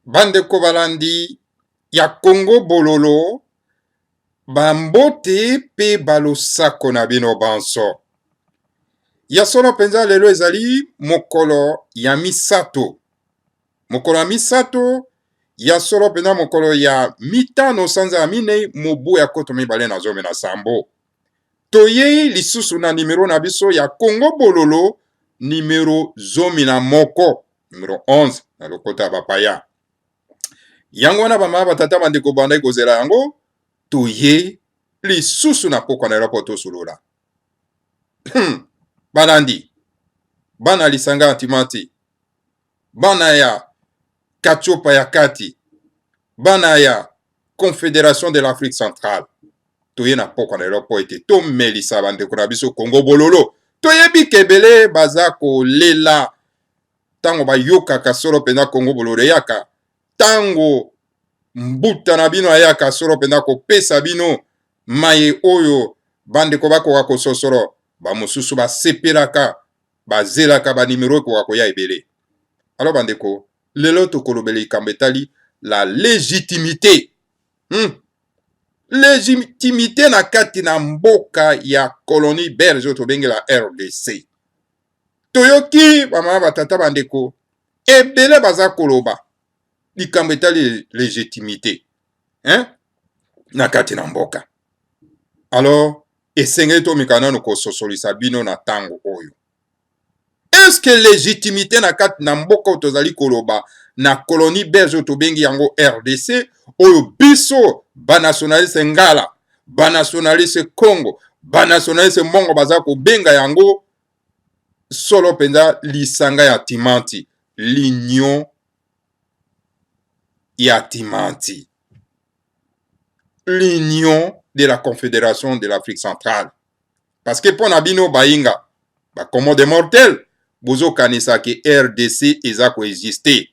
Bandeko balandi ya Congo bololo bambote pe balosako na bino banso. Ya solo penza lelo ezali mokolo ya misato. Mokolo ya misato ya solo penza mokolo ya mitano sanza ya minei mobu ya koto mibale na zomi na sambo. Toyei lisusu na numero na biso ya Congo bololo numero zomi na moko. Numero 11 na lokota ya bapaya. Yango wana bama batata bandeko bandai kozela yango toye lisusu na pokwa na eloko tosolola. Balandi bana lisanga antimati, bana ya Katiopa ya kati, bana ya Confédération de l'Afrique centrale. Toye na pokwa na eloko ete tomelisa bandeko na biso Congo bololo. Toyebi kebele baza kolela tango bayokaka solo pena Congo bololo yaka. Tango mbuta na bino ayaka solo pena kopesa bino maye oyo bandeko bakoka kososolo bamosusu basepelaka bazelaka banimero ekoka koya ebele. Alors bandeko, lelo tokolobela likambo etali la légitimité. Légitimité na kati na mboka ya colonie belge tobengela RDC. Toyoki bamama batata bandeko ebele baza koloba likambo etali légitimité na kati na mboka. Alors esengeli tomikana no kososolisa bino na tango oyo. Est-ce que légitimité na kati na mboka tozali koloba na colonie belge tobengi yango RDC oyo biso banationaliste ngala, banationaliste Congo, banationaliste mbongo baza kobenga yango solo penza lisanga ya Timanti, l'union ya Timanti, l'union de la Confédération de l'Afrique centrale. Parce que pour Nabino Bainga, comme des mortels, bozo kanisa ke RDC eza ko exister.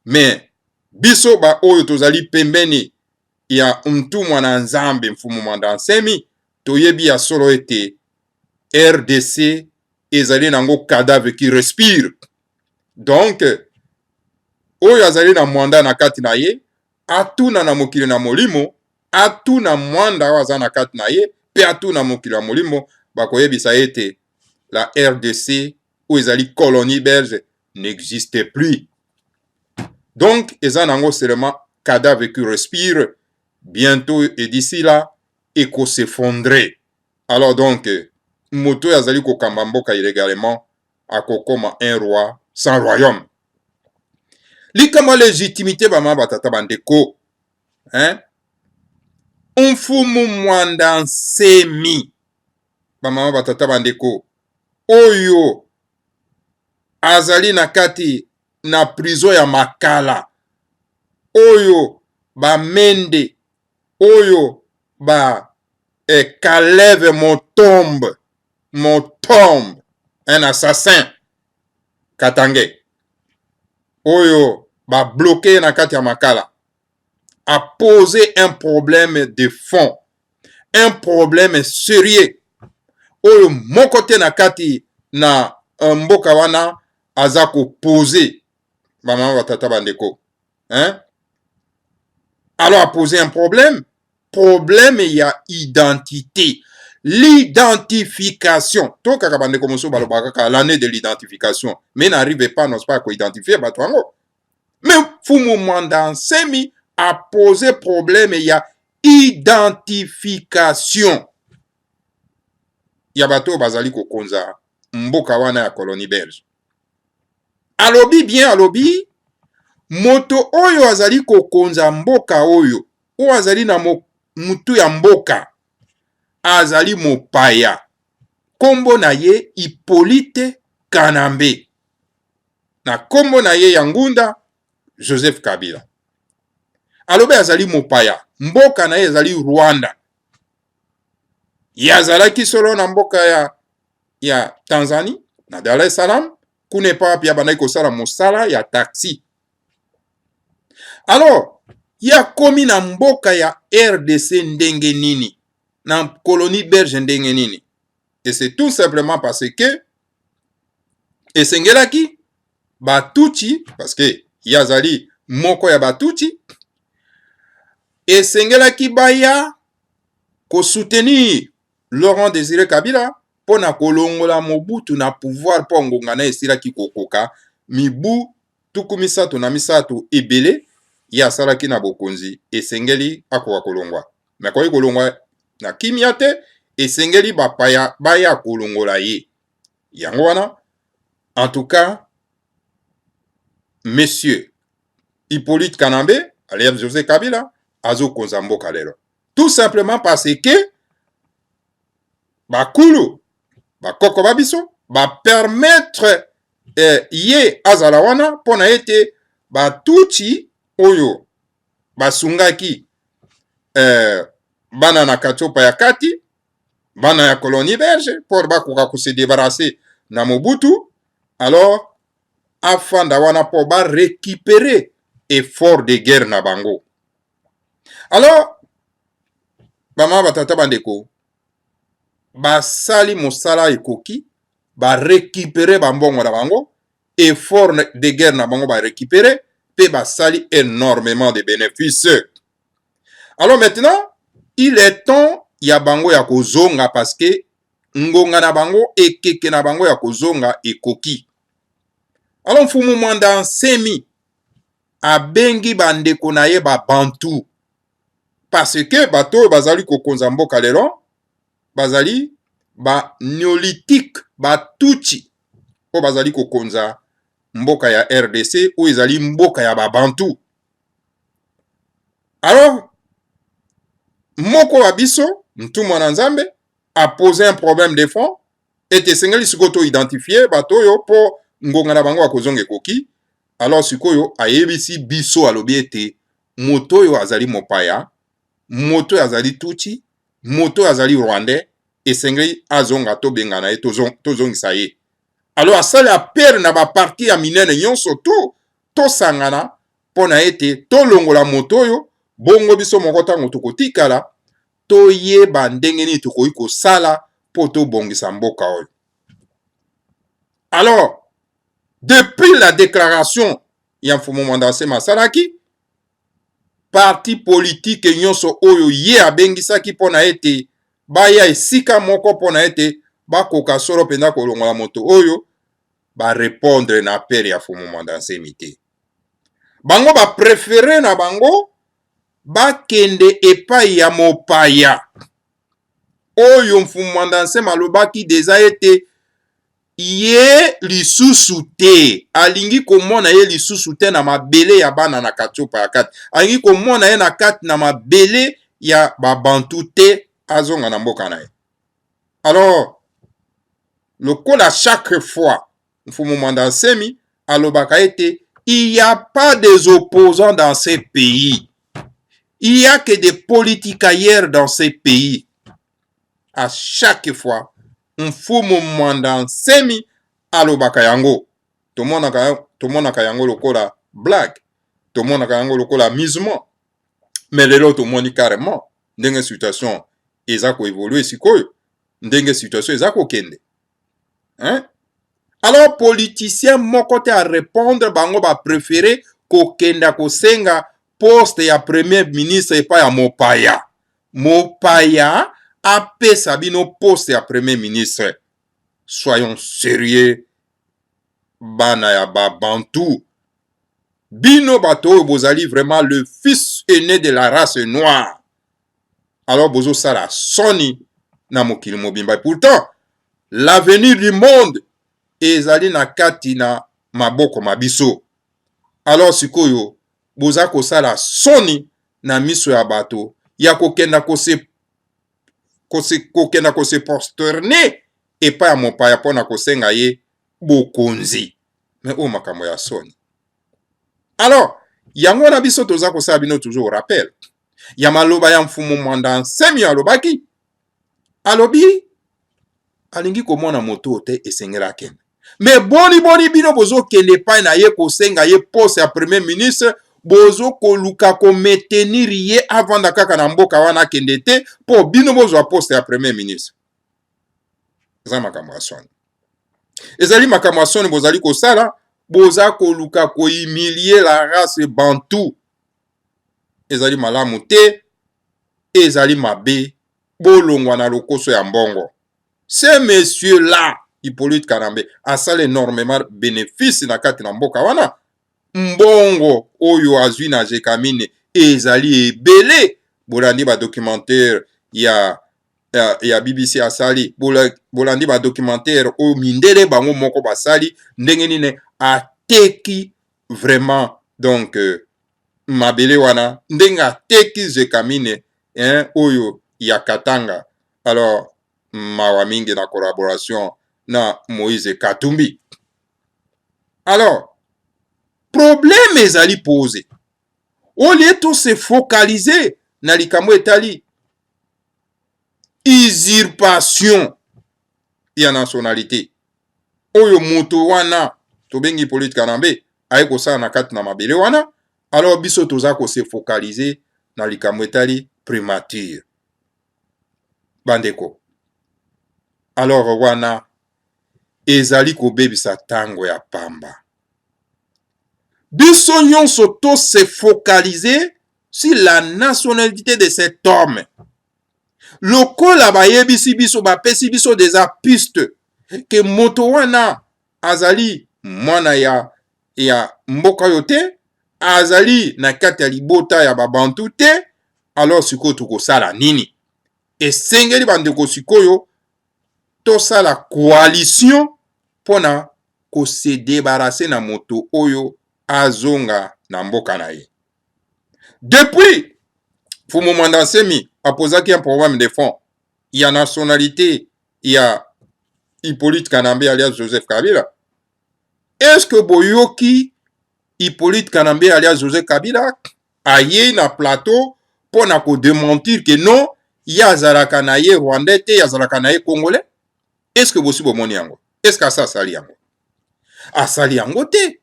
Mais biso ba oyo tozali pembeni ya mtu mwana nzambe mfumu mwanda nsemi, toyebi ya solo ete RDC ezali nango cadavre qui respire. Donc oyo azali na mwanda na kati na ye, atuna na mokili na molimo, atuna mwanda waza na kati na ye, pe atuna mokili na molimo, bakoyebisa ete la RDC ou ezali colonie belge n'existe plus. Donc eza nango seulement cadavre qui respire, bientôt et d'ici là eko s'effondrer. Alors donc moto yazali kokamba mboka illégalement akokoma un roi sans royaume. Likama légitimité bama batata bandeko, mfumu mwanda nsemi bama batata bandeko oyo azali na kati na prison ya Makala, oyo ba Mende, oyo ba Kaleve Motombe, un assassin Katange, oyo ba bloqué na kati ya Makala, a posé un problème de fond, un problème sérieux, oyo mokote na kati na mboka wana aza ko poser bama batata bandeko. Alors a posé un problème il y a identité, l'identification. To kaka bandeko moso balobaka kaka l'année de l'identification, mais n'arrive pas non pas à identifier batwango. Mais Fumu Mwanda Nsemi a posé problème il y a identification. Ya bato bazali kokonza mboka wana ya colonie belge. Alobi bien alobi moto oyo azali kokonza mboka oyo o azali na mutu ya mboka azali mopaya, kombo na ye Hippolyte Kanambe, na kombo na ye ya ngunda Joseph Kabila. Alobi azali mopaya, mboka na ye azali Rwanda, yazalaki solo na mboka ya Tanzanie na Dar es Salaam, kune pa pia bandai kosala mosala ya taxi. Alors ya komi na mboka ya RDC ndenge nini, na colonie belge ndenge nini? Et c'est tout simplement parce que esengelaki batuti, parce que yazali moko ya batuti esengelaki baya ko soutenir Laurent Désiré Kabila pona kolongola Mobutu na pouvoir po ngonga na esilaki kokoka mibu tuku misato na misato ebele ya salaki na bokonzi esengeli akoka kolongwa me koyi kolongwa na kimia te esengeli bapaya baya kolongola ye yango wana en tout cas monsieur Hippolyte Kanambe alias José Kabila azo konza mboka lelo tout simplement parce que bakulu bakoko babiso ba permettre ye azala wana pona ete batuti oyo basungaki bana na katiopa ya kati bana ya colonie belge pour bakoka ko se débarrasser na Mobutu alors afanda wana po ba récupérer effort de guerre na bango alors bama batata bandeko basali mosala ekoki ba récupérer bambongo na bango effort de guerre na bango ba récupérer pe basali énormément de bénéfices. Alors maintenant il est temps ya bango ya kozonga parce que ngonga na bango ekeke na bango ya kozonga ekoki. Alors mfumu mwanda nsemi abengi bandeko na ye ba bantu parce que bato bazali kokonza mboka lelo bazali ba néolithique batuti po bazali kokonza mboka ya RDC ou ezali mboka ya ba bantu. Alors moko wa biso mtu mwana nzambe a posé un problème de fond et esengeli sikoto identifier bato yo po ngonga na bango akozonga ekoki. Alors sikoyo ayebisi biso alobi ete moto yo azali mopaya, moto azali tuti, moto azali rwandais esengeli azonga to bengana ye tozongisa ye. Alors asali apere na ba parti ya minene nyonso to sangana pona ete to longola moto yo bongo biso moko tango tokotikala to yeba ndenge nini tokoki kosala po tobongisa mboka oyo. Alors depuis la déclaration ya mfumu mwanda nsema asalaki parti politique nyonso oyo ye abengisaki pona ete baya esika moko pona ete bakoka solo penda kolongola moto oyo ba répondre na appel ya mfumu mwanda nsemi te. Bango ba préféré na bango bakende epai ya mopaya oyo mfumu mwanda nsema alobaki deja ete ye lisusu te alingi komona ye lisusu te na mabele ya bana na katiopa ya kati alingi komona ye na kati na mabele ya babantu te azonga na mboka na ye. Alors lokola chaque fois mfumu mwanda nsemi alobaka ete il n'y a pas des opposants dans ces pays, il y a que des politicailleurs dans ces pays. À chaque fois mfumu mwanda nsemi alobaka yango tomonaka yango lokola blague, tomonaka yango lokola amusement, mais lelo tomoni carrément ndenge situation eza ko évoluer sikoyo, ndenge situation eza ko kende. Hein? Alors politicien moko te a répondre bango ba préféré kokenda kosenga poste ya premier ministre epa ya mopaya. Mopaya apesa bino poste ya premier ministre. Soyons sérieux bana ya babantu. Bino bato bozali vraiment le fils aîné de la race noire. Alors bozo sala soni na mokili mobimba. Pourtant l'avenir du monde ezali na kati na maboko mabiso. Alors sikoyo boza kosala soni na miso ya bato ya kokenda kose posterner epa ya mopaya pona kosenga ye bokonzi. Mais o makambo ya soni. Alors yango na biso toza kosala bino toujours rappel ya maloba ya mfumu mwanda nsemi alobaki alobi alingi komona moto te esengela kende. Mais boni bino bozo kende pa na ye kosenga ye poste ya premier ministre bozo koluka ko maintenir ye avant da kaka na mboka wana kende te po bino bozo poste ya premier ministre. Eza makambo ya soni. Ezali makambo ya soni bozali kosala boza koluka ko humilier la race bantou ezali malamu te, ezali mabe, bolongwa na lokoso ya mbongo. Ce monsieur là Hippolyte Kanambe asala énormément bénéfice na kati na mboka wana. Mbongo oyo azwi na Jekamine ezali ebele. Bolandi ba documentaire ya BBC asali, bolandi ba documentaire oyo mindele bango moko basali ndenge nini ateki vraiment donc mabele wana ndenge ateki Jekamine oyo ya Katanga. Alors mawa mingi na collaboration na Moïse Katumbi. Alors problème ezali posé. Au lieu de se focaliser na likambo etali usurpation ya nationalité oyo moto wana tobengi Hippolyte Kanambe aye kosala na kati na mabele wana, alors biso toza ko se focaliser na likambo etali primature. Bandeko, alors wana ezali kobebisa tango ya pamba. Biso nyonso to se focaliser sur la nationalité de cet homme. Lokola bayebisi biso bapesi biso des pistes que moto wana azali mwana ya mboka yote, azali na kati ya libota ya babantu te, alors sikoyo tukosala nini? Esengeli bandeko sikoyo tosala coalition pona ko se débarrasser na moto oyo azonga na mboka na ye. Depuis Fumu Mandansemi apozaki un programme de fonds ya nationalité ya Hippolyte Kanambe alias Joseph Kabila. Est-ce que boyoki Hippolyte Kanambe alias Joseph Kabila aye na plateau pona ko démentir que non, ya zalaka na ye Rwandais te, ya zalaka na ye Congolais? Est-ce que bosi bomoni yango? Est-ce que ça asali yango? Asali yango te.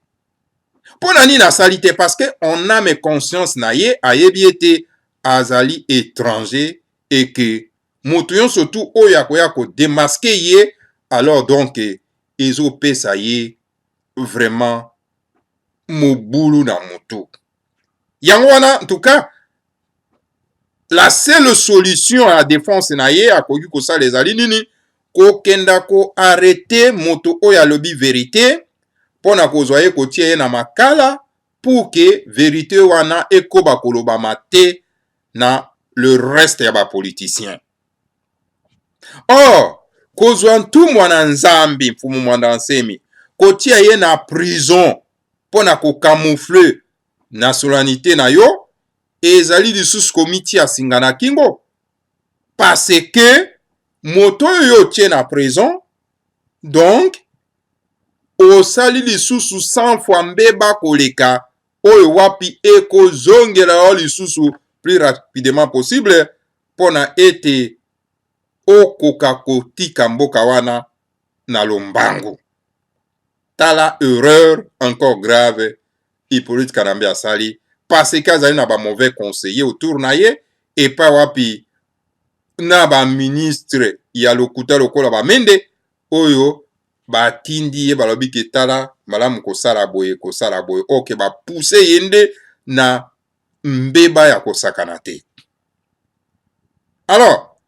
Pona nini asali te? Parce que on a mes conscience na ye ayebi ete azali étranger et que moto surtout oyo akoya ko démasquer ye, alors donc ezo pesa ye vraiment mobulu na moto. Yango wana en tout cas la seule solution à la défense na ye akoki kosala ezali nini? Ko kenda ko arrêter moto oyo alobi vérité pona kozwa ye kotia ye na makala pour que vérité wana ekoba kolobama te na le reste ya ba politicien. Or kozwa ntumwa na Nzambi Mfumu Mandansemi kotia ye na prison pona ko camoufler nationalité na yo, ezali lisusu komiti ya singa na kingo, parce que moto yo tie na prison, donc osali lisusu 100 fois mbeba koleka oyo wapi eko zongela yo lisusu plus rapidement possible pona ete okoka kotika mboka wana na lombangu. Tala erreur encore grave Hippolyte Kanambe asali, parce que azali na ba mauvais conseiller autour na ye, et pas wapi na ba ministre ya lokuta lokola ba mende oyo batindi ye balobi ke tala malamu kosala boye oke ba pousser yende na mbeba ya kosakana te. Alors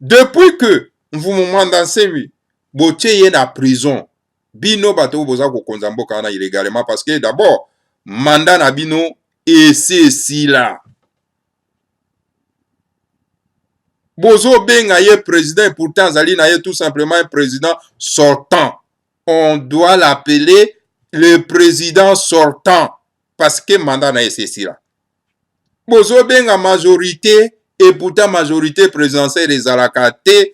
depuis que Mfumu Mandansemi botie ye na prison, bino bato boza kokonza mboka wana illégalement, parce que d'abord mandat na bino esesi la. Bozo benga ye président, pourtant zali na ye tout simplement un président sortant. On doit l'appeler le président sortant parce que mandat na esesi la. Bozo benga majorité, et pourtant majorité présidentielle ezalaka te,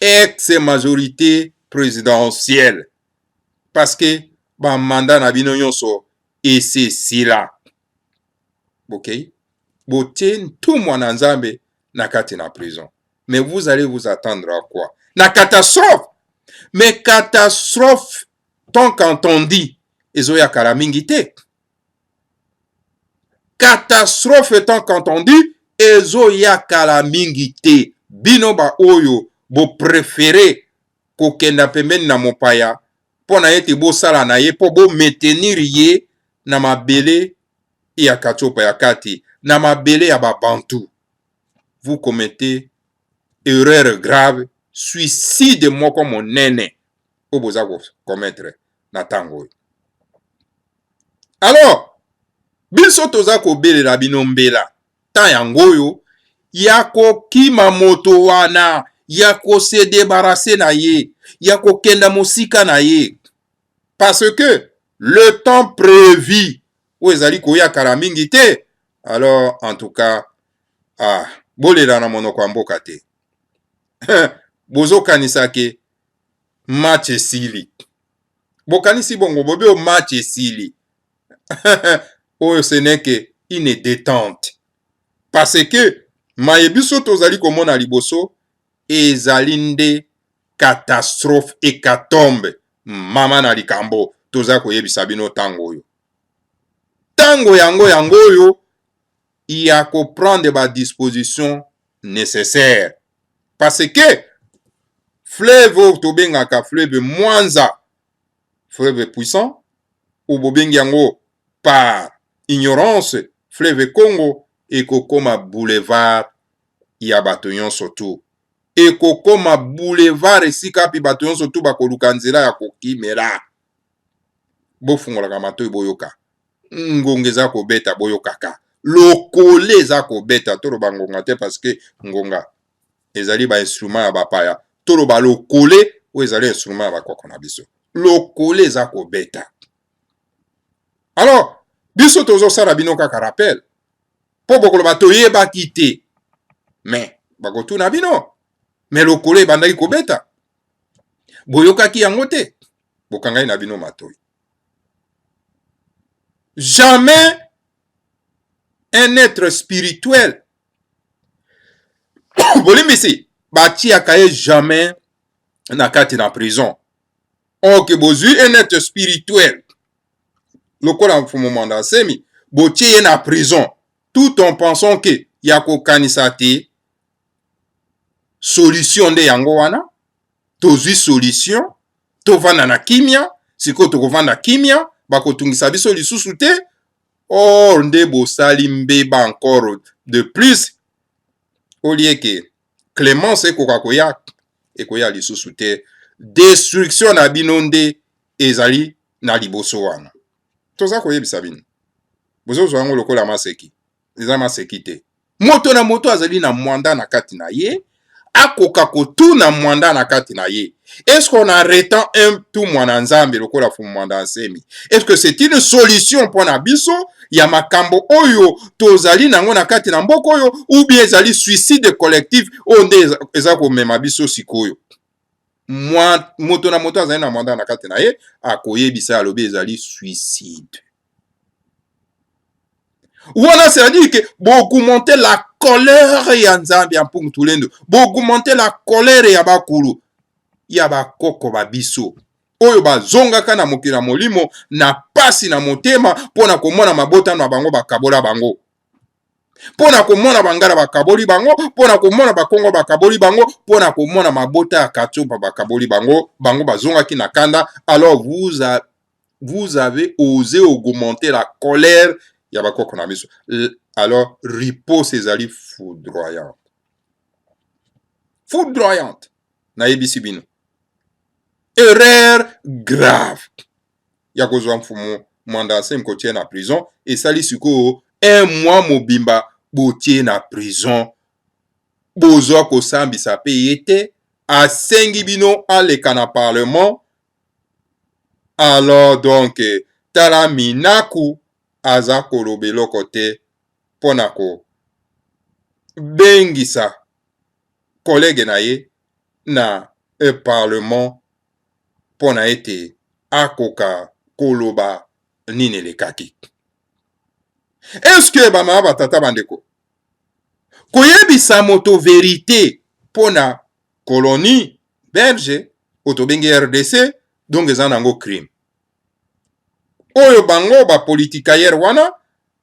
ex-majorité présidentielle. Parce que ba mandat na bino nyonso esesi la. Ok? Botie tout mwana Nzambe na kati na prison. Mais vous allez vous attendre à quoi? Na catastrophe. Mais catastrophe, tant qu'on dit, ezoya kala mingi te. Catastrophe, tant qu'on dit, ezoya kala mingi te. Bino ba oyo bo préféré kokenda pembeni na mopaya mpo na ete bosala na ye mpo bomaintenir ye na mabele ya katsopa ya kati na mabele ya babantu. Vous commettez erreur grave, suicide moko monene oyo boza commettre na ntango oyo. Alors biso toza kobelela bino mbela ta yango oyo ya kokima moto wana, ya kose débarrasser na ye, ya kokenda mosika na ye, parce que le temps prévu oyo ezali koyakala mingi te. Alors en tout cas bolela na monoko ya mboka te. Bozokanisa ke match esili, bokanisi bongo bobe o match esili. Oyo ce n'est que une détente, parce que mayebiso tozali komona liboso ezali nde catastrophe hécatombe mama na likambo toza koyebisa bino tango oyo. Tango yango oyo ya koprendre ba disposition nécessaire, parce que fleuve oyo tobengaka fleuve Mwanza, fleuve puissant, ou bobengi yango par ignorance fleuve Congo, ekokoma boulevard ya bato nyonso tu, ekokoma boulevard esika pi bato nyonso tu bakoluka nzela ya kokimela. Bofungolaka matoi boyoka ngonga eza kobeta, boyokaka lokole eza kobeta. Toloba ngonga te parce que ngonga ezali ba instrument ya bapaya, toloba lokole oyo ezali instrument ya bakoko na biso. Lokole eza kobeta. Alors biso tozosala bino kaka rappel po bokoloba toyebaki te, mais bakotuna bino mais lokolo ebandaki kobeta, boyokaki yango te, bokangai na bino matoi. Jamais un être spirituel bolimbisi batiaka ye jamais na kati na prison. Ok, bozwi un être spirituel lokola mfumu mwanda asemi botie ye na prison tout en pensant que ya kokanisa te solution nde yango wana, tozwi solution, tovanda na kimia, sikoyo tokovanda kimia, bakotungisa biso lisusu te. Or nde bosali mbeba encore de plus, olie ke clémence ekoka koya lisusu te. Destruction na bino nde ezali na liboso wana. Toza koyebisa bino bozozwa yango lokola maseki, eza maseki te. Moto na moto azali na mwanda na kati na ye, akoka kotuna mwanda na kati na ye. Est-ce qu'on arrêtant un tout mwana nzambe lokola fumu mwanda asemi? Est-ce que c'est une solution pour na biso ya makambo oyo tozali nango na kati na mboko oyo, ou bien ezali suicide collectif onde eza komema biso sikoyo? Moto na moto azali na mwanda na kati na ye, akoyebisa alobi ezali suicide. Wana c'est-à-dire que boaugmenter la colère ya nzambe ya mpungutulendo, boaugmenter la colère ya bakulu ya bakoko babiso oyo bazongaka na mokili na molimo na pasi na motema pona komona mabotano na bango bakabola bango, pona komona bangala bakaboli bango, pona komona bakongo bakaboli bango, pona komona mabota ya katsopa bakaboli bango, bango bazongaki na kanda. Alors vous avez osé augmenter la colère ya bakoko na biso. Alors riposte ezali foudroyante, foudroyante na yebisi bino. Erreur grave ya kozwa mfumu mwanda asemi kotie na prison, esali sikoyo un mois mobimba botie na prison, bozwa kosambisa pe ye te, asengi bino aleka na parlement. Alors donc tala minaku aza koloba eloko te mpona kobengisa kolege na ye na parlement mpona ete akoka koloba nini elekaki. Eske bamama batata bandeko, koyebisa moto verité mpona colonie belge otobengi RDC, donc eza nango crime oyo bango bapolitikaire wana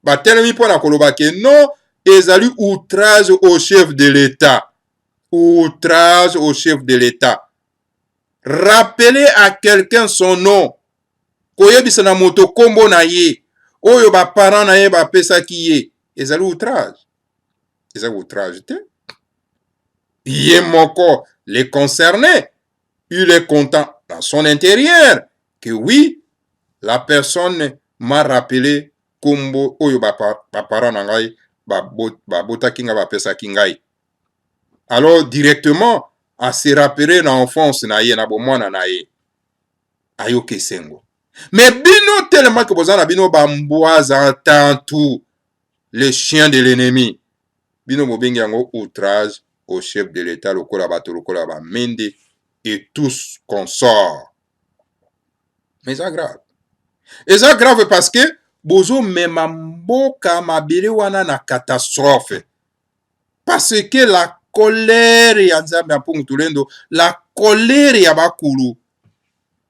batelemi mpona koloba ke non, ezali outrage au chef de l'État, outrage au chef de l'État. rappeler à quelqu'un son nom, koyebisa na moto kombo na ye, oyo ba parents na ye ba pesaki ye, ezali outrage. Ezali outrage te. Ye moko, les concernés, il est content dans son intérieur que oui, la personne m'a rappelé kombo oyo ba parents na ngai ba botaki nga ba pesaki ngai. Alors directement à se rappeler na enfance na ye na bomwana na ye. Ayoke sengo. Mais bino tellement que bozana bino bamboise tant tout les chiens de l'ennemi. Bino mobengi yango outrage au chef de l'État lokola bato lokola ba Mende et tous consorts. Mais c'est grave. Et c'est grave parce que bozo mema mboka mabele wana na catastrophe. Parce que la colère ya Nzambe apungu tulendo, la colère ya bakulu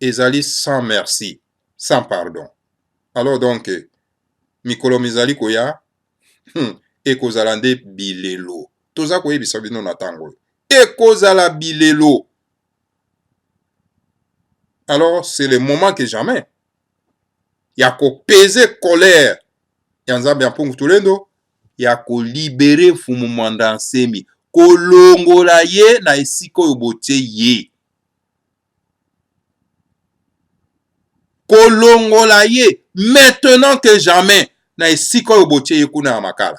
ezali sans merci, sans pardon. Alors donc, mikolo mizali koya, ekozala nde bilelo. Toza koyebisa bino na tango. Ekozala bilelo. Alors, c'est le moment que jamais. Ya ko peser colère. Ya Nzambe apungu tulendo, ya ko libérer Fumu Mwanda Nsemi. Kolongola ye na esika oyo botie ye. Kolongola ye maintenant que jamais na esika oyo botie ye kuna ya makala.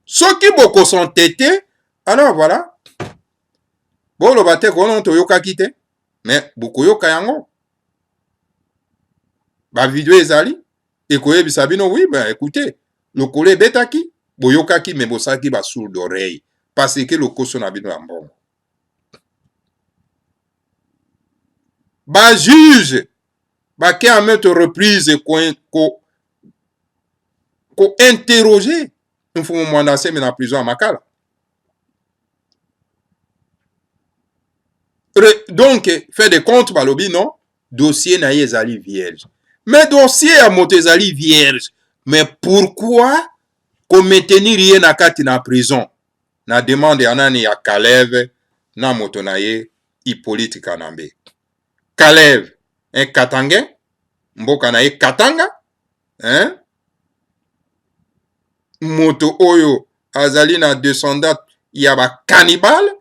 Soki boko sont tété, alors voilà. Bolo bate kono toyoka kite, mais bokoyoka yango. Ba video ezali, ekoyebisa bino oui, ben écoutez, le kole betaki, boyokaki mais bosaki ba sourd d'oreille parce que le koso na bino ya mbongo. Ba juge, ba ke a mettre reprise ko interroger Mfumu Mwanda Nsemi na prison à Makala. Donc, fait de compte balobi non, dossier na ezali vierge. Mais dossier a moto ezali vierge. Mais pourquoi qu'on maintenir rien na kati na prison? Na demande ya nani ya Kalev na moto na ye Hippolyte Kanambe. Kalev, un Katangais, mboka na ye Katanga, hein? Moto oyo azali na descendant ya ba cannibale,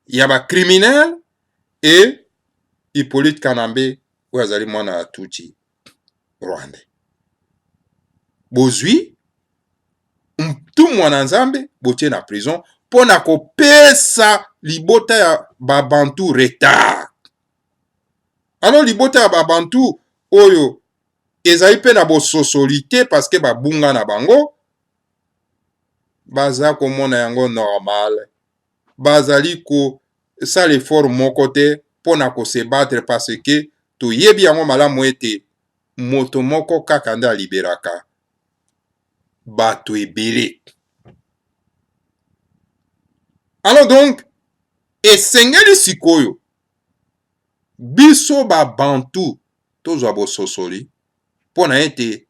ya ba criminel, et Hippolyte Kanambe oyo azali mwana ya Tutsi Rwandais. Bozwi tout mwana Nzambe botie na prison pona kopesa libota ya babantu retard. Alors libota ya babantu oyo ezali pe na bososolite parce que babunga na bango baza komona yango normal. Bazali ko sa l'effort moko te pona ko se battre parce que to yebi yango malamu ete moto moko kaka nde aliberaka bato ebele. Alors donc, esengeli sikoyo biso ba bantu tozwa bososoli pona ete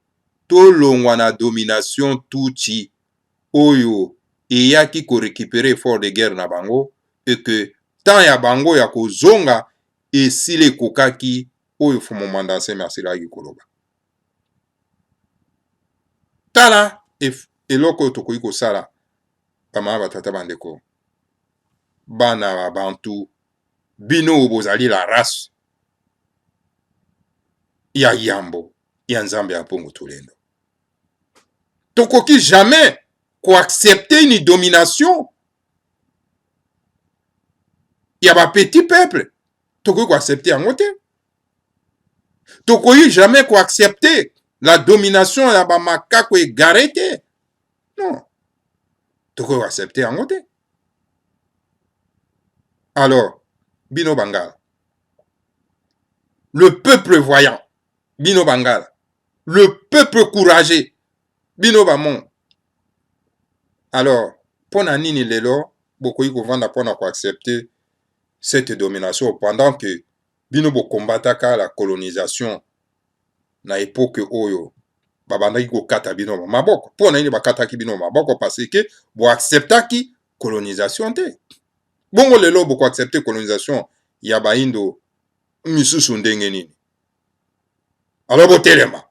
tolongwa na domination Tutsi oyo eyaki ko récupérer effort de guerre na bango et que temps ya bango ya kozonga esile kokaki oyo Fumu Mwanda Nsemi asilaki koloba. Tala eloko oyo tokoki kosala bamama batata bandeko bana ba bantu bino bozali la race ya yambo ya Nzambe ya mpongo tulendo. Tokoki jamais accepter une domination ya ba petit peuple. Tokoki accepter yango te. Tokoki jamais accepter la domination ya ba makako égaré te. Non. Tokoki accepter yango te. Alors, bino Bangala, le peuple voyant, bino Bangala, le peuple courageux, bino Bamon. Alors, pona nini lelo, bokoki kovanda pona ko accepter cette domination pendant que bino bo combataka la colonisation na époque oyo babandaki ko kata bino maboko. Pona nini bakataki bino maboko parce que bo acceptaki colonisation te. Bongo lelo boko accepter colonisation ya baindo misusu ndenge nini. Alors botelema.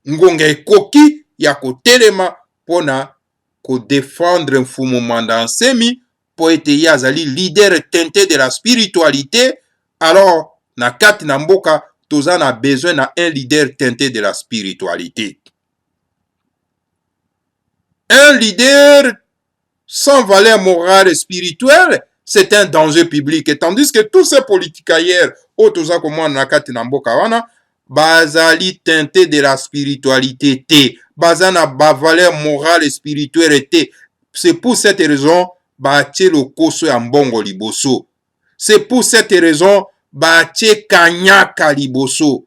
Ngonga ekoki ya kotelema pona ko défendre Mfumu Mwanda Nsemi po ete ye azali leader teinté de la spiritualité. Alors na kati na mboka toza na besoin na un leader teinté de la spiritualité. Un leader sans valeur morale et spirituelle, c'est un danger public. Et tandis que tous ces politiciens, otoza comme na kati na mboka wana, bazali teinté de la spiritualité te, bazana ba valeur morale et spirituelle te. C'est pour cette raison batie le koso ya mbongo liboso. C'est pour cette raison batie kanyaka liboso.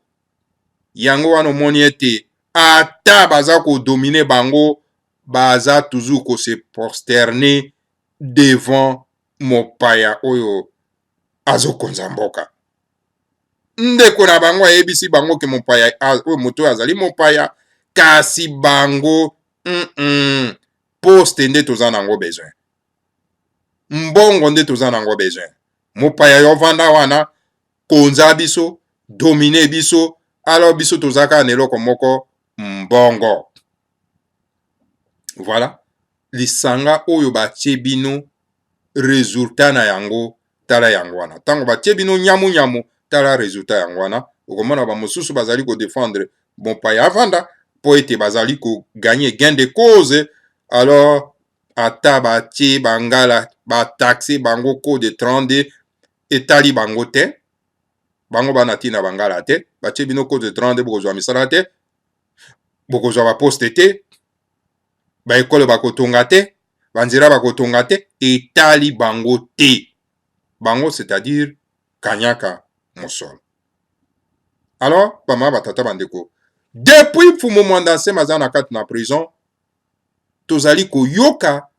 Yango wana omoni ete ata baza ko dominer bango, baza toujours ko se prosterner devant mopaya oyo azokonza mboka. Ndeko na bango ayebisi bango ke mopaya oyo moto azali mopaya, kasi bango poste nde toza nango besoin, mbongo nde toza nango besoin. Mopaya yo vanda wana konza biso, dominer biso, alors biso tozaka na eloko moko mbongo. Voilà. Lisanga oyo batie bino résultat na yango tala yango wana. Tango batie bino nyamu nyamu tala résultat yango wana. Okomona ba mosusu bazali ko défendre bon paya vanda po ete bazali ko gagner gain de cause. Alors ata batie bangala ba taxer bango code 32 etali bango te. Bango banati na bangala te. Batie bino code 32 bokozwa misala te. Bokozwa ba poste te. Ba ekole bakotonga te, banzira bakotonga te, etali bango te. Bango c'est-à-dire kanyaka mosolo. Alors, pama batata bandeko, depuis Mfumu Mwanda Nsemi aza na kati na prison, tozali koyoka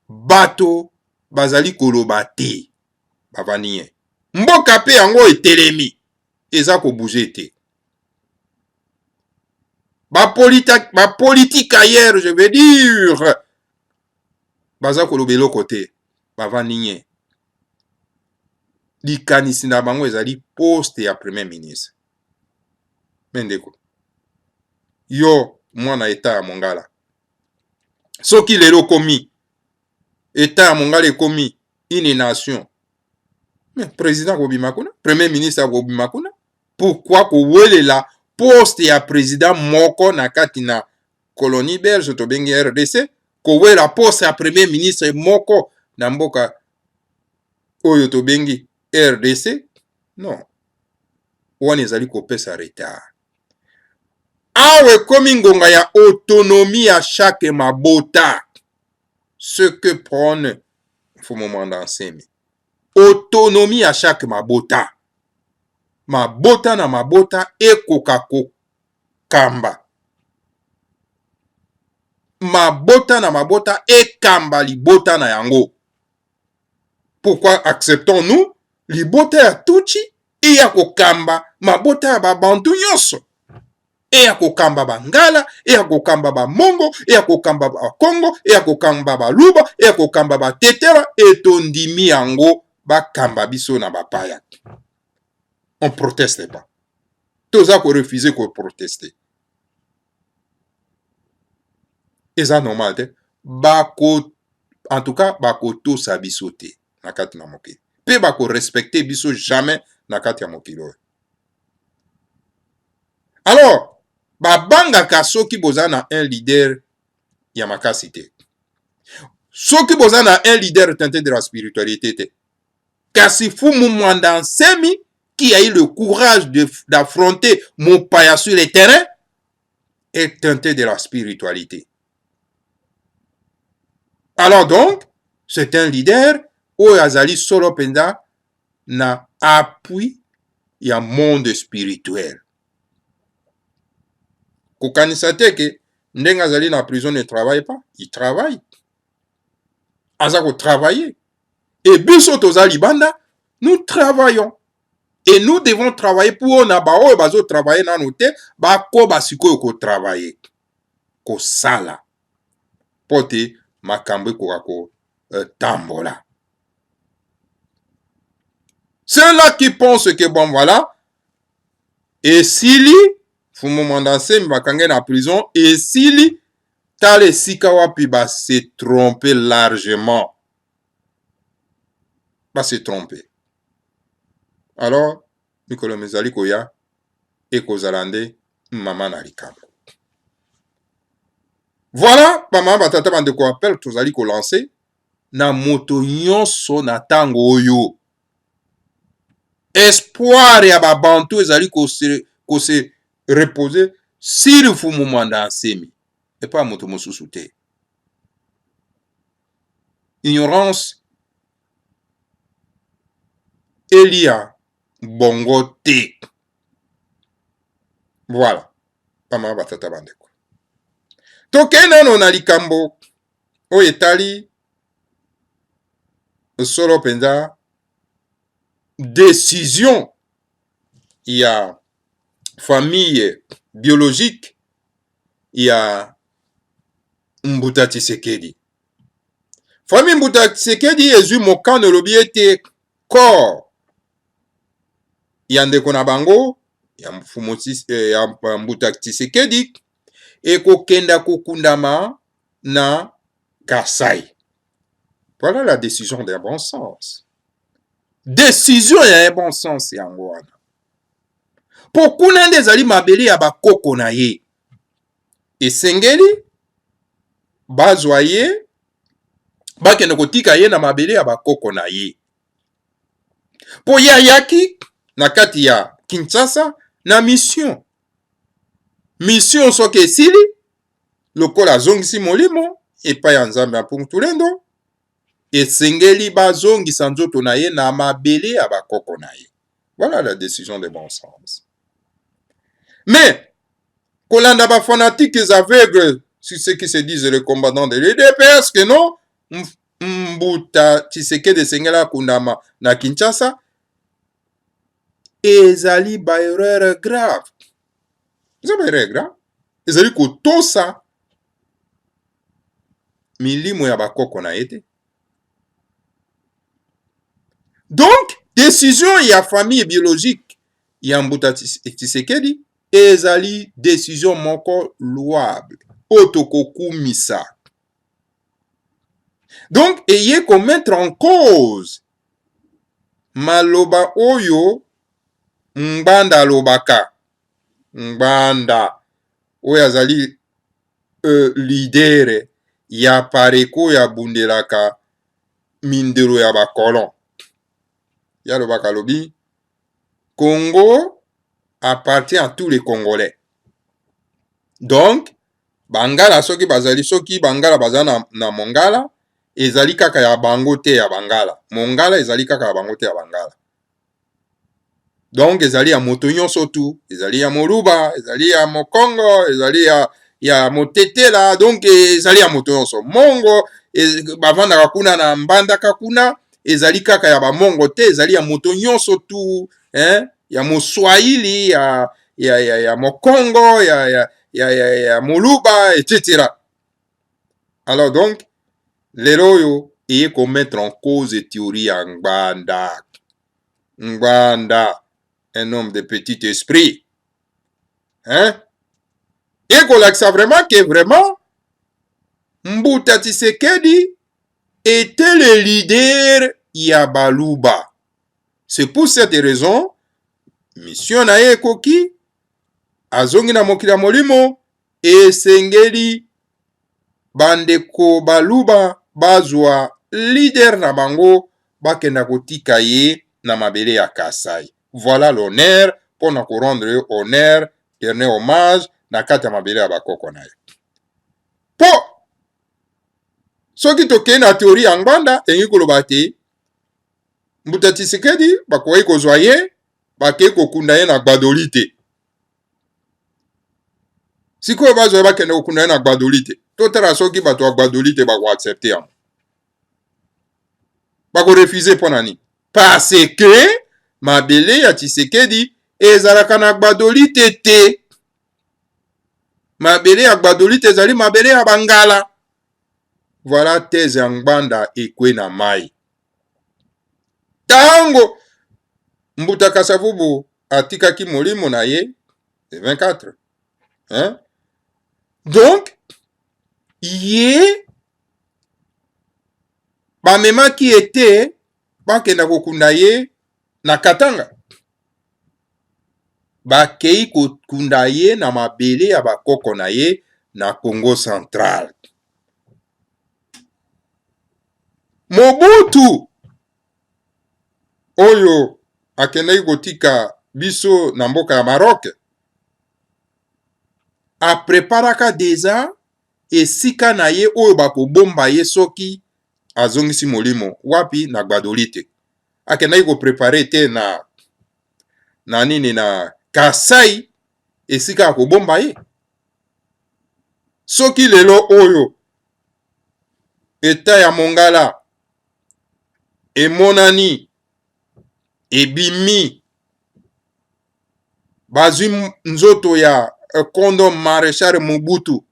bato bazali koloba te. Bavanie. Mboka pe yango etelemi, eza ko bouger te. Ma politique ailleurs, je veux dire, baza kolobelo côté, bava niye. Likanisi na bango ezali poste ya premier ministre. Mendeko. Yo, mwana eta ya Mongala. Soki lelo komi, eta ya Mongala ekomi, une nation. Mais président kobima kuna, premier ministre kobima kuna. Pourquoi kowelela poste ya président moko na kati na colonie belge to bengi RDC, kowela poste ya premier ministre moko na mboka oyo to bengi RDC? Non. Wana ezali kopesa retard. Awe komi ngonga ya autonomie à chaque mabota. Ce que prône Mfumu Mwanda Nsemi. Autonomie à chaque mabota. Mabota na mabota ekoka kokamba. Mabota na mabota ekamba libota na yango. Pourquoi acceptons-nous libota ya Tutsi et ya kokamba mabota ya babantu nyonso? Et ya kokamba bangala, et ya kokamba ba mongo, et ya kokamba ba Congo, et ya kokamba ba luba, et ya kokamba ba tetera, et tondimi yango bakamba biso na bapaya. On ne proteste pas. Tous ça qu'on refuse qu'on proteste. Et ça normal, te? Bako, en tout cas, bako to sa bisote na kati na moki. Pe bako respecter biso jamais na kati ya mokilo. Alors, babanga ka soki bozana un leader ya makasi te. Soki bozana un leader teinté de la spiritualité te. Kasi Mfumu Mwanda Nsemi qui a eu le courage d'affronter Mopaya sur le terrain, est teinté de la spiritualité. Alors donc, c'est un leader où azali solo penda na appui ya monde spirituel. Kokanisa te ke ndenga azali na prison ne travaille pas, il travaille. Azako travailler. Et biso tozali banda, nous travaillons. Et nous devons travailler pour na ba o bazo travailler na note ba ko basiko ko travailler ko sala pote makambe ko tambola. Ceux-là qui pensent que bon voilà, et sili, fumu mandase mbakange na prison, et sili, tale sikawapi ba se tromper largement. Ba se tromper. Alors, Mikolo Mezali Koya, et Kozalande, maman na likambo. Voilà, maman batata bande ko appel, tozali ko lancer, na moto nyonso na tango oyo. Espoir ya ba bantu ezali ko se reposer sur fumu mwanda nsemi. Et pas moto mosusu te. Ignorance elia bongo te. Voilà. Pama batata bandeko. Toke nano na likambo o etali solo penza décision ya famille biologique ya Mbuta Tshisekedi. Famille Mbuta Tshisekedi ezwi mokano lobi ete corps ya ndeko na bango ya Mbuta Tshisekedi ekokenda kokundama na Kasai. Voilà la décision d'un bon sens. Décision ya bon sens yango wana. Pokuna nde ezali mabele ya bakoko na ye. Esengeli bazwa ye bakende kotika ye na mabele ya bakoko na ye. Po ye ayaki na kati ya Kinshasa na mission. Mission soki esili lokola azongisi molimo epai ya Nzambe ya Puntulendo, esengeli bazongisa nzoto na ye na mabele ya bakoko na ye. Voilà la décision de bon sens. Mais kolanda ba fanatiques aveugles sur ceux qui se disent les combattants de l'UDPS que non, Mbuta Tshisekedi esengela kundama na Kinshasa, ezali ba erreur grave. Ezali ba erreur grave. Ezali kotosa milimo ya bakoko na ete. Donc, décision ya famille biologique ya Mbuta Tshisekedi ezali décision moko louable. Otokokumisa. Donc, ayez qu'on mettre en cause maloba oyo Ngbanda lobaka. Ngbanda oyo azali leader ya pareko ya bundelaka mindelo ya bakolon. Ya lobaka lobi Congo appartient à tous les Congolais. Donc, Bangala soki bazali soki Bangala bazana na Mongala, ezali kaka ya bango te ya Bangala. Mongala ezali kaka ya bango te ya Bangala. Donc, ezali ya moto nyonso tu, ezali ya Moluba, ezali ya Mokongo, ezali ya Motetela, donc ezali ya moto nyonso. Mongo, bavanda kakuna na Mbanda kakuna, ezali kaka ya bamongo te, ezali ya moto nyonso tu, ya Moswahili, ya Mokongo, ya Moluba, etc. Alors donc, lelo yo, eye ko mettre en cause théorie ya Ngbanda. Ngbanda, un homme de petit esprit. Et qu'on l'accepte vraiment que vraiment, Mbuta Tshisekedi était le leader ya Baluba. C'est pour cette raison, mission na ye koki, azongi na mokili ya molimo, esengeli bandeko Baluba bazwa leader na bango, bakenda kotika ye na mabele ya Kasai. Voilà l'honneur pour na rendre honneur, dernier hommage na kati ya mabele ya bakoko na ye. Po soki tokei na théorie ya Ngbanda engi koloba te Mbuta Tshisekedi bakoki kozwa ye bakei kokunda ye na Gbadoli te. Sikoyo bazwa ye bakende kokunda ye na Gbadoli te. Totala soki bato ya Gbadoli te bako accepte yango. Bako refuser mpo na nini? Parce que mabele ya Tshisekedi ezalaka na Gbadoli te. Mabele ya Gbadoli te ezali mabele ya Bangala. Voilà thèse ya Ngbanda ekwe na mai. Tango Mbuta Kasavubu atikaki molimo na ye 24. Hein? Donc, ye bamemaki ete bakenda kokunda ye na Katanga. Bakei kokunda ye na mabele ya bakoko na ye na Congo Central. Mobutu oyo akendaki kotika biso na mboka ya Maroc apreparaka deja esika na ye oyo bakobomba ye soki azongisi molimo wapi na Gbadolite. Akendaki koprepare te na nini na Kasai esika akobomba ye. Soki lelo oyo eta ya Mongala emonani ebimi bazwi nzoto ya Kondo Maréchal Mobutu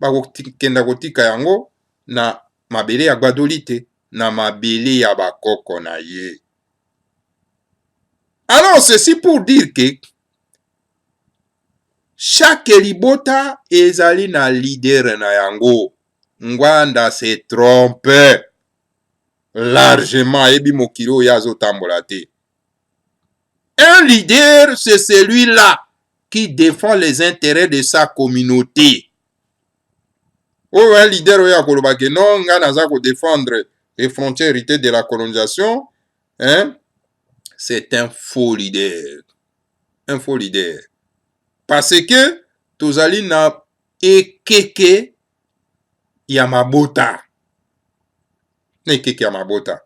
bakokenda kotika yango na mabele ya Gbadolite na mabele ya bakoko na ye. Alors ceci pour dire que chaque libota ezali na leader na yango. Ngwanda se trompe largement ebi mokilo yazo tambola te. Un leader, c'est celui-là qui défend les intérêts de sa communauté. Oh, un leader oya kolobake non, nga naza ko défendre les frontières héritées de la colonisation, hein? C'est un faux leader. Un faux leader. Parce que tozali na ekeke ya mabota. Ekeke ya mabota.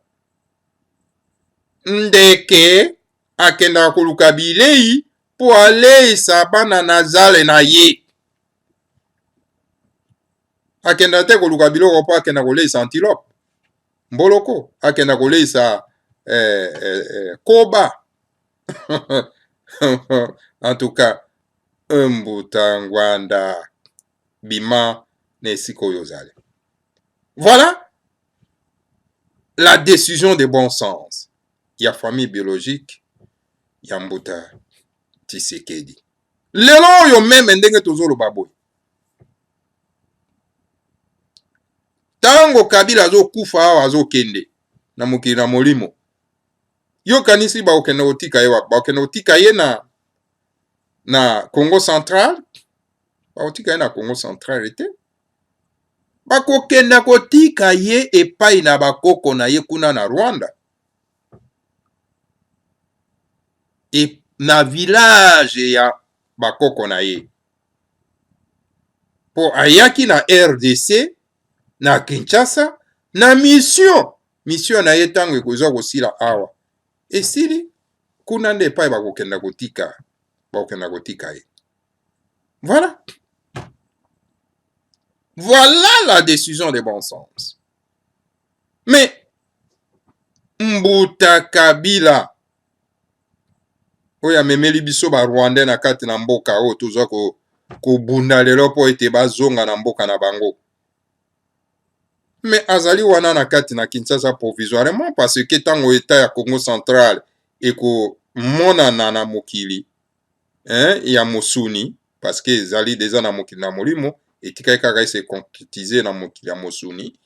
Ndeke akenda koluka bilei po aleisa bana na zale na ye. Akenda te koluka biloko po akenda koleisa antilope. Mboloko akenda koleisa koba. En tout cas, Mbuta Ngwanda bima nesiko yozale. Voilà la décision de bon sens. Il y a famille biologique, il y a Mbuta Tshisekedi. Lelo yo même ndenge tozolo baboy. Tango Kabila zo kufa awa zo kende na mokili na molimo. Yo kanisi ba okenda otika ye wa ba okenda otika ye na Congo Central. Ba otika ye na Congo Central ete. Ba kokenda kotika ye epai na bakoko na ye kuna na Rwanda. Et na village ya bakoko na ye. Po ayaki na RDC na Kinshasa na mission na ye tango ekozwa kosila awa. Esili kuna nde epai bakokenda kotika ye. Voilà. Voilà la décision de bon sens. Mais Mbuta Kabila oya memeli biso ba Rwandais na kati na mboka o tozwa ko bunda lelo po ete bazonga na mboka na bango. Mais azali wana na kati na Kinshasa provisoirement parce que tango état ya Congo Central eko monana na mokili ya Mosuni parce que ezali déjà na mokili na molimo etika kaka se concrétiser na mokili ya Mosuni.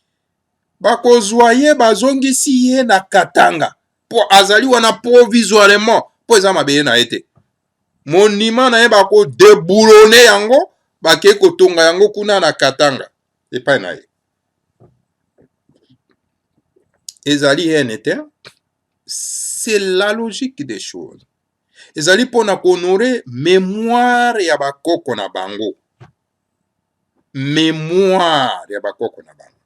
Bakozwa ye bazongisi ye na Katanga po azali wana provisoirement po eza mabeye na ete. Monima na ye bako déboulonner yango bake kotonga yango kuna na Katanga epai na ye. Ezali c'est la logique des choses. Ezali pona honorer mémoire ya bakoko na bango. Mémoire ya bakoko na bango.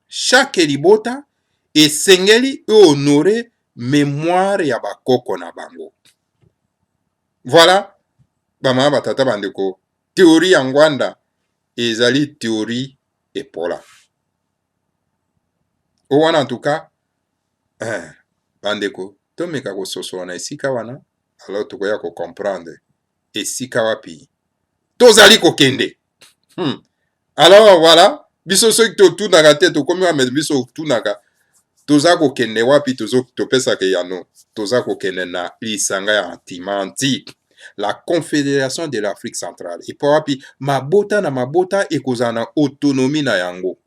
Chaque libota esengeli honorer mémoire ya bakoko na bango. Voilà. Bama batata bandeko. Théorie ya Ngwanda ezali théorie epola. Owana en tout cas, bandeko, tomeka kososola na esika wana, alors tokoya ko comprendre esika wapi tozali kokende. Alors voilà, biso soki totunaka te tokomi wa biso tunaka toza kokende wapi topesaka yano toza kokende na lisanga ya antimantique la confédération de l'Afrique centrale epa wapi mabota na mabota ekozala na autonomie na yango.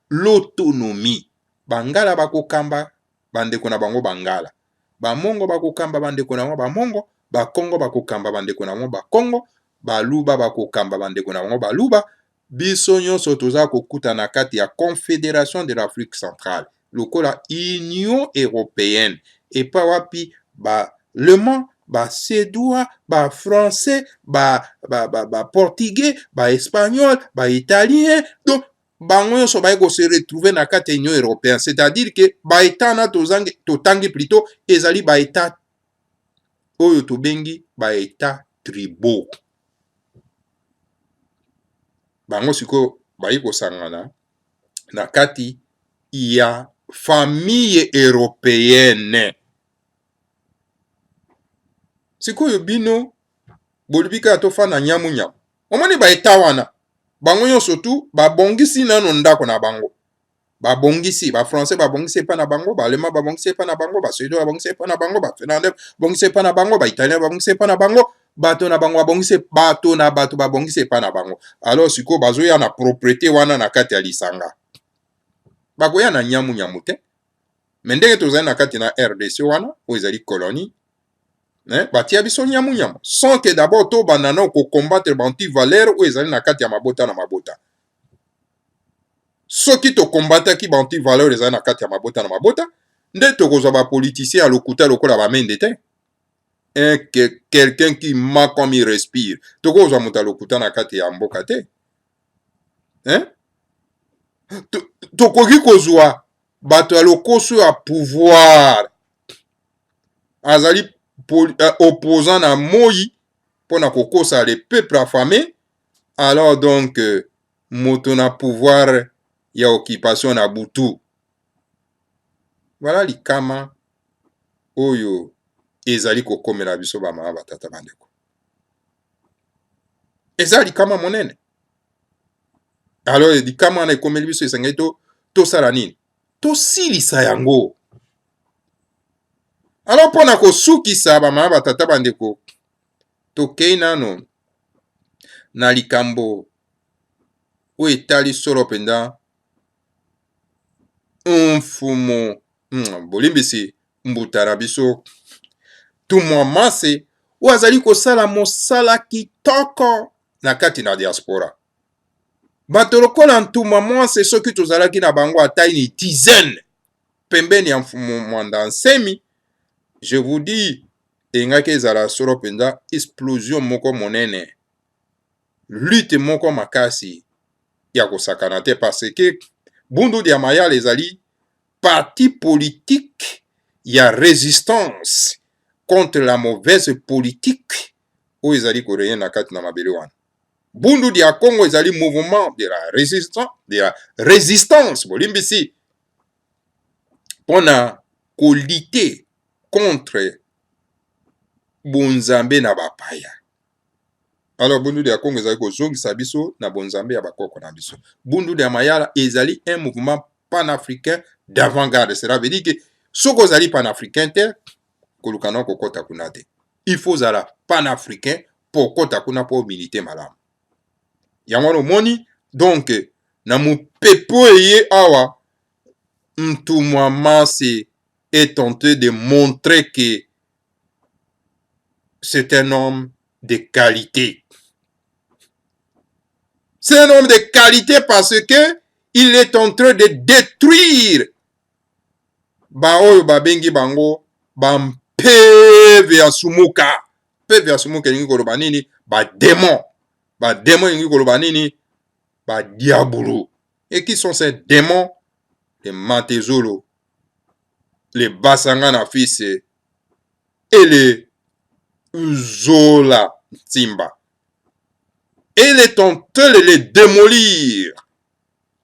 L'autonomie, bangala bakokamba bandeko na bango bangala, bamongo bakokamba bandeko na bango bamongo, bakongo bakokamba bandeko na bango bakongo, baluba bakokamba bandeko na bango baluba. Biso nyonso toza kokuta na kati ya confédération de l'Afrique centrale lokola Union européenne epa wapi baallemand, basédois, bafrançais, baportugais, baespagnol, baitalien, donc bango nyonso baye kose retrouver na kati ya Union européenne, c'est-à-dire que baeta na totangi plutôt ezali baeta oyo tobengi baeta tribaux. Bango siko bayi kosangana na kati ya famille européenne. Sikoyo bino bolibika tofana nyamu nyamu omoni baeta wana bango nyonso tu babongisi nano ndako na bango, babongisi bafrançais babongisi epa na bango, baalema babongisi epa na bango, baswédois babongisi epa na bango, bafinlandais babongisi epa na bango, baitalien babongisi epa na bango, bato na bango babongisi bato na bato babongisi epa na bango. Alors siko bazoya na propriété wana na kati ya lisanga bakoya na nyamu nyamu te, me ndenge tozali na kati na RDC wana oyo ezali colonie batia biso nyamu nyamu sans que d'abord tobanda na kokombattre banti-valeur oyo ezali na kati ya mabota na mabota. Soki tokombataki banti-valeur ezali na kati ya mabota na mabota nde tokozwa bapoliticien ya lokuta lokola bamende te. Quelqu'un qui mat comme il respire tokozwa moto ya lokuta na kati ya mboka te. Tokoki kozwa bato ya lokoso ya pouvoir azali opposant na moi pona kokosa le peuple affamé. Alors donc moto na pouvoir ya occupation na butu. Voilà likama oyo ezali kokomela biso bamama batata bandeko. Ezali likama monene. Alors likama wana ekomeli biso esengeli tosala nini? Tosilisa yango. Alors pona kosukisa bamama batata bandeko tokei nano na likambo oyo etali solo mpenza mfumu bolimbisi mbuta na biso Tumwa Mase oyo azali kosala mosala kitoko na kati na diaspora. Bato lokola Tumwa Mase soki tozalaki na bango ata une dizaine pembeni ya mfumu Mwanda Nsemi, je vous dis engaki ezala solo mpenza explosion moko monene, lutte moko makasi ya kosakana te, parce que Bundu dia Mayala ezali parti politique ya résistance contre la mauvaise politique oyo ezali koreye na kati na mabele wana. Bundu dia Congo ezali mouvement de la résistance bolimbisi pona kolite contre bonzambe na bapaya. Alors Bundu dia Congo ezali kozongisa biso na bonzambe ya bakoko na biso. Bundu dia Mayala ezali un mouvement panafricain d'avant-garde. Cela veut dire que soko ezali panafricain te kolukana kokota kuna te. Il faut zala panafricain pour kota kuna po militer malamu. Yango no moni donc na mupepo eye awa Tumwa Mase est tenté de montrer que c'est un homme de qualité. C'est un homme de qualité parce que il est en train de détruire baoyo babengi bango bampeve ya sumuka. Peve ya sumuka ingi koloba nini? Démon ingi koloba nini? Diabolo. Et qui sont ces démons? Les Matezolo, les Basangana fils et les Zola Timba. Et il est tenté de les démolir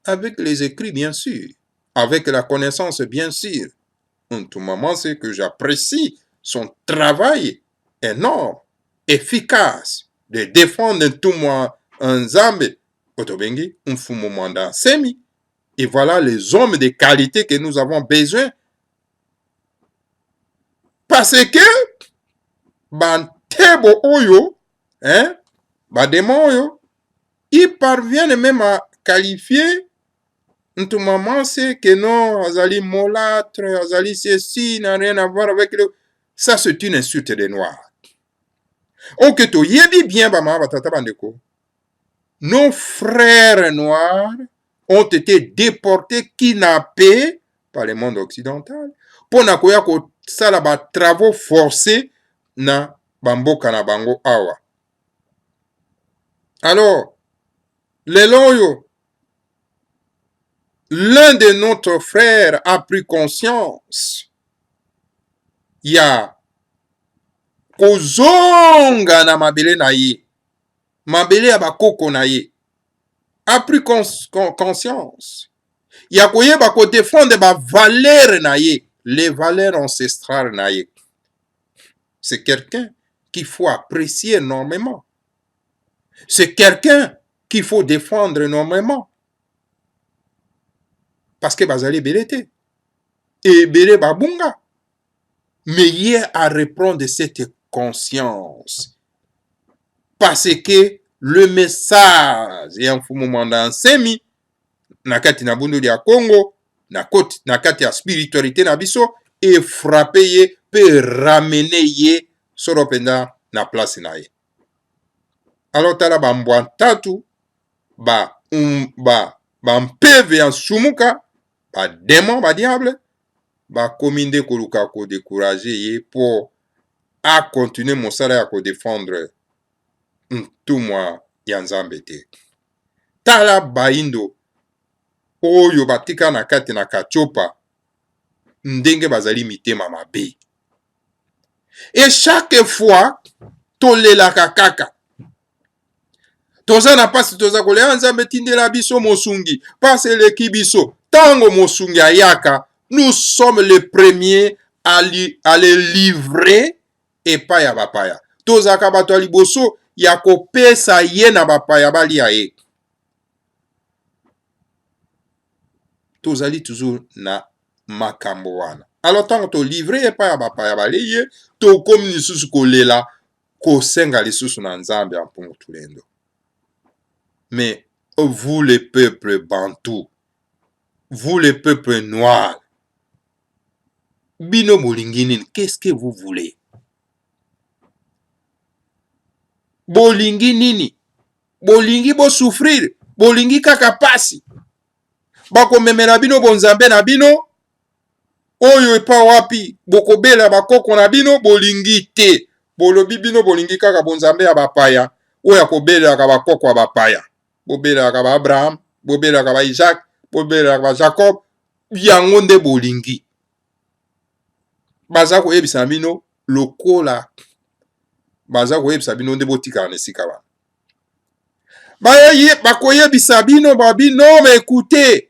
avec les écrits, bien sûr, avec la connaissance, bien sûr. En tout moment, c'est que j'apprécie son travail énorme, efficace, de défendre tout moi un Zambe, Otobengi, un Fumu Mwanda Nsemi, Et voilà les hommes de qualité que nous avons besoin. Parce que, Bantebo Oyo, hein, Bademo Oyo, ils parviennent même à qualifier tout moment, c'est que non, Azali molâtre, Azali ceci, n'a rien à voir avec le... Ça, c'est une insulte des Noirs. Ok, to yebi bien, Bama, Batata Bandeko. Nos frères noirs ont été déportés, kidnappés par le monde occidental. Pour nakoya ko sala ba travaux forcés na bamboka na bango awa. Alors, les loyaux, l'un de notre frères a pris conscience. Il y a kozonga na mabele na ye. Mabele ya bakoko na ye. A pris conscience. Il y a koyeba ko défendre ba valeur na ye. Les valeurs ancestrales na ye. C'est quelqu'un qu'il faut apprécier énormément. C'est quelqu'un qu'il faut défendre énormément. Parce que bazali belete. Et bele babunga. Mais hier à reprendre cette conscience. Parce que le message et en fou moment dans semi nakati na bundu ya Congo nakati ya spiritualité na biso et frapper ye peut ramener ye soropenda na place na ye. Alors tala ba mbwantatu ba mpeve ya sumuka ba démon ba diable ba kominde koluka ko décourager ye pour à continuer mosala ya ko défendre ntumwa ya Nzambe te. Tala baindo oyo batika na kati na kachopa ndenge bazali mitema mabe. Et chaque fois tolelaka kaka toza na pasi toza kolela Nzambe tindela biso mosungi pasi eleki biso tango mosungi ayaka nous sommes les premiers à les livrer epai ya bapaya. Tozaka bato ya liboso ya kopesa ye na bapaya balia ye. Tozali toujours na makambo wana. Alors tango to livrer epai ya bapaya balia ye, to komi lisusu kolela kosenga lisusu na Nzambe ya mpungu tulendo. Mais vous les peuples bantous, vous les peuples noirs, bino bolingini, qu'est-ce que vous voulez? Bolingi nini? Bolingi bo souffrir, bolingi kaka pasi. Bako memela bino bonzambe na bino, oyo epa wapi, boko bela bakoko na bino, bolingi te. Bolobi bino bolingi kaka bonzambe ya bapaya, oya ko bela ka bakoko ya bapaya. Bobela ka ba Abraham, bobela ka ba Isaac, bobela ka ba Jacob, yango nde bolingi. Baza ko yebisa bino lokola baza ko yebisa bino nde botika na esika wana. Bakoyebisa bino babino mais écoutez,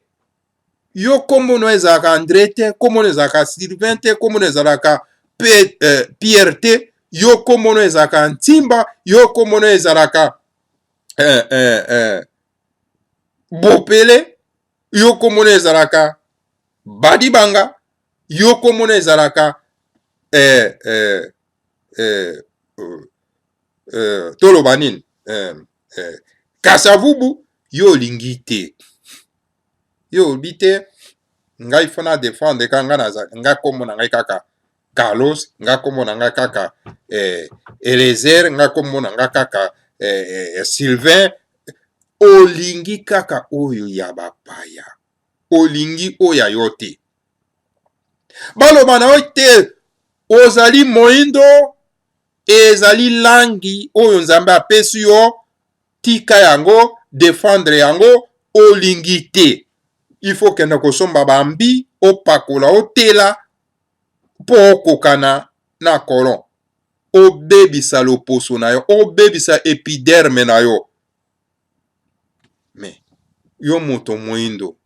yo kombo no ezalaka André te, kombo no ezalaka Sylvain te, kombo no ezalaka Pierre te, yo kombo no ezalaka Ntimba, yo kombo no ezalaka Bopele, yo kombo no ezalaka Badibanga, yo kombo no ezalaka toloba nini Kasavubu, yo lingi te. Yo bite ngai fona défendre kanga nga kombo na ngai kaka Carlos, nga kombo na ngai kaka Elezer, nga kombo na ngai kaka Sylvain. Olingi kaka oyo ya bapaya. Olingi oya yote. Baloba na oite ozali moindo ezali langi oyo Nzambe apesi yo, tika yango, défendre yango, olingi te. Il faut kende kosomba bambi, opakola, otela, po okokana na kolon. Obebisa loposo na yo, obebisa epiderme na yo. Mais, yo moto moindo,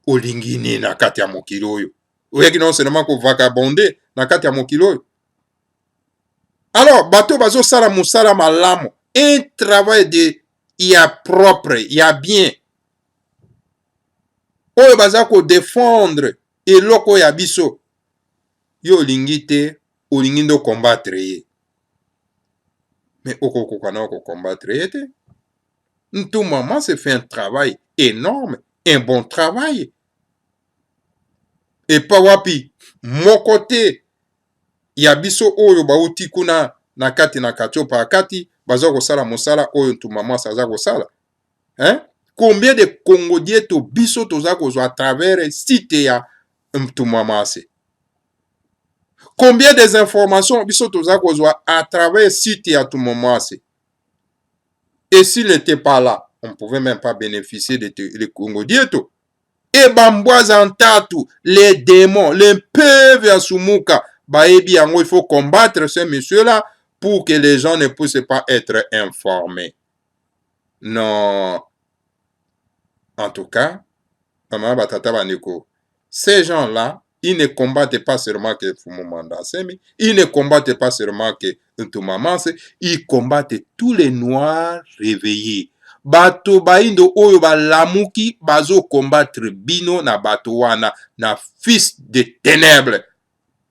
olingi ni na kati ya mokili oyo. Oyeki non seulement ko vagabonde na kati ya mokili oyo. Alors, bato bazo sala musala malamu, un travail de ya propre, ya bien. oyo baza ko défendre eloko ya biso yo olingi te olingi ndo combattre ye mais okokoka na combattre ye te. Ntumama se fait un travail énorme, un bon travail. Et pa wapi moko te ya biso oyo bauti kuna na kati na kati pa kati baza kosala mosala oyo Ntumama aza kosala. Hein? Combien de Congolais to biso toza kozwa à travers site ya Ntumama? Combien des informations biso toza kozwa à travers site ya Ntumama? Et s'il n'était pas là, on ne pouvait même pas bénéficier de Congolais. Et Bamboise Tatu, les démons, les peuvent à Sumuka, il faut combattre ce monsieur-là pour que les gens ne puissent pas être informés. Non. En tout cas, Maman Batata Baneko, ces gens-là, ils ne combattent pas seulement que Fumumanda Semi, ils ne combattent pas seulement que Ntumama, ils combattent tous les noirs réveillés. Bato baindo oyo balamuki bazo combattre bino na bato wana na fils de ténèbres,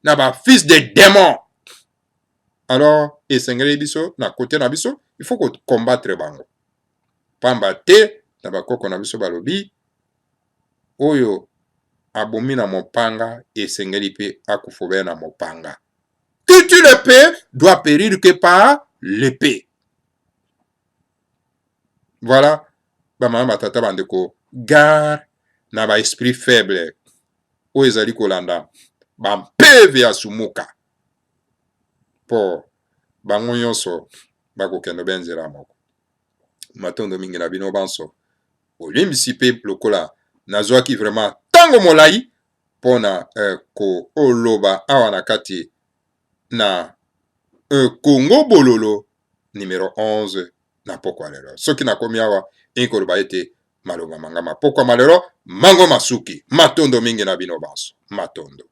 na ba fils de démons. Alors, esengeli biso na côté na biso, il faut que combattre bango. Pamba te na bakoko na biso balobi oyo abomi na mopanga esengeli pe akufobe na mopanga. Qui tue l'épée doit périr que par l'épée. Voilà, Bama Batata Bandeko, gare na ba esprit faible o ezali kolanda ba mpeve ya Sumuka po bango nyonso bakokende benzela moko. Matondo mingi na bino banso olimbisi pe lokola nazwaki vraiment tango molai pona ko oloba awa na kati na Congo Bololo numéro 11 na pokwa lelo. Soki na komi awa inkoloba ete maloba mangama pokwa malero mango masuki. Matondo mingi na bino banso. Matondo.